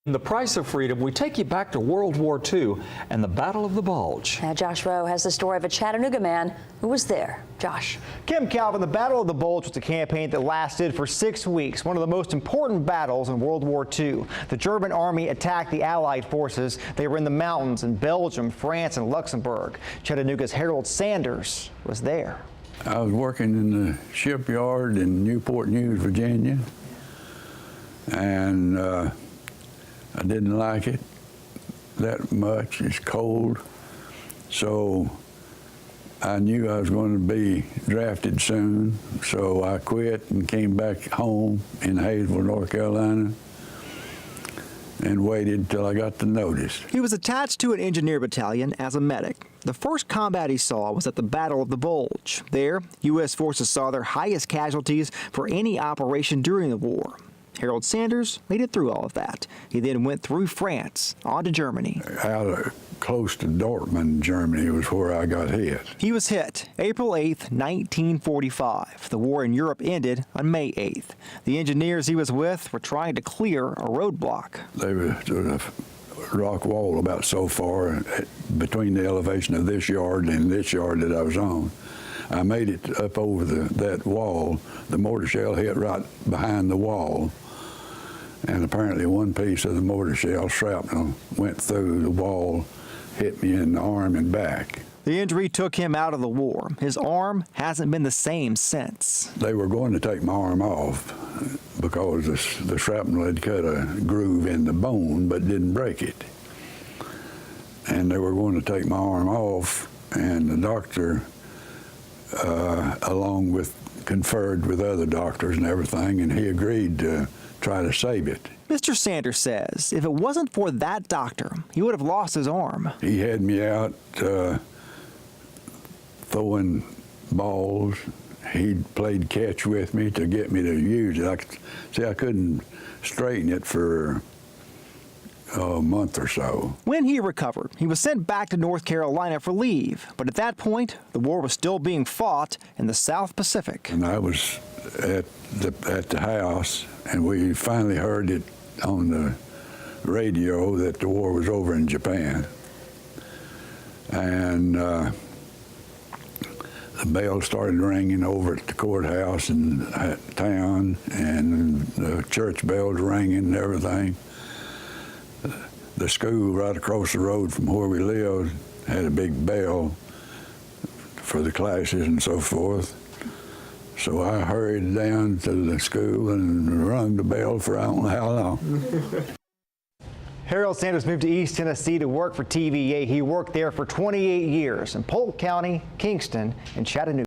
In The Price of Freedom, we take you back to World War II and the Battle of the Bulge. Now Josh Rowe has the story of a Chattanooga man who was there. Josh. Kim Calvin, the Battle of the Bulge was a campaign that lasted for 6 weeks, one of the most important battles in World War II. The German army attacked the Allied forces. They were in the mountains in Belgium, France, and Luxembourg. Chattanooga's Harold Sanders was there. I was working in the shipyard in Newport News, Virginia, and I didn't like it that much. It's cold. So I knew I was going to be drafted soon. So I quit and came back home in Hayesville, North Carolina, and waited till I got the notice. He was attached to an engineer battalion as a medic. The first combat he saw was at the Battle of the Bulge. There, U.S. forces saw their highest casualties for any operation during the war. Harold Sanders made it through all of that. He then went through France, on to Germany. Close to Dortmund, Germany, was where I got hit. He was hit April 8th, 1945. The war in Europe ended on May 8th. The engineers he was with were trying to clear a roadblock. There was a rock wall about so far between the elevation of this yard and this yard that I was on. I made it up over that wall. The mortar shell hit right behind the wall. And apparently one piece of the mortar shell shrapnel went through the wall, hit me in the arm and back. The injury took him out of the war. His arm hasn't been the same since. They were going to take my arm off because the shrapnel had cut a groove in the bone but didn't break it. And they were going to take my arm off, and the doctor, along with, conferred with other doctors and everything, and he agreed to try to save it. Mr. Sanders says if it wasn't for that doctor, he would have lost his arm. He had me out throwing balls. He played catch with me to get me to use it. I couldn't straighten it for a month or so. When he recovered, he was sent back to North Carolina for leave. But at that point, the war was still being fought in the South Pacific. And I was at the house, and we finally heard it on the radio that the war was over in Japan. And the bell started ringing over at the courthouse in town, and the church bells ringing and everything. The school right across the road from where we lived had a big bell for the classes and so forth. So I hurried down to the school and rung the bell for I don't know how long. Harold Sanders moved to East Tennessee to work for TVA. He worked there for 28 years in Polk County, Kingston, and Chattanooga.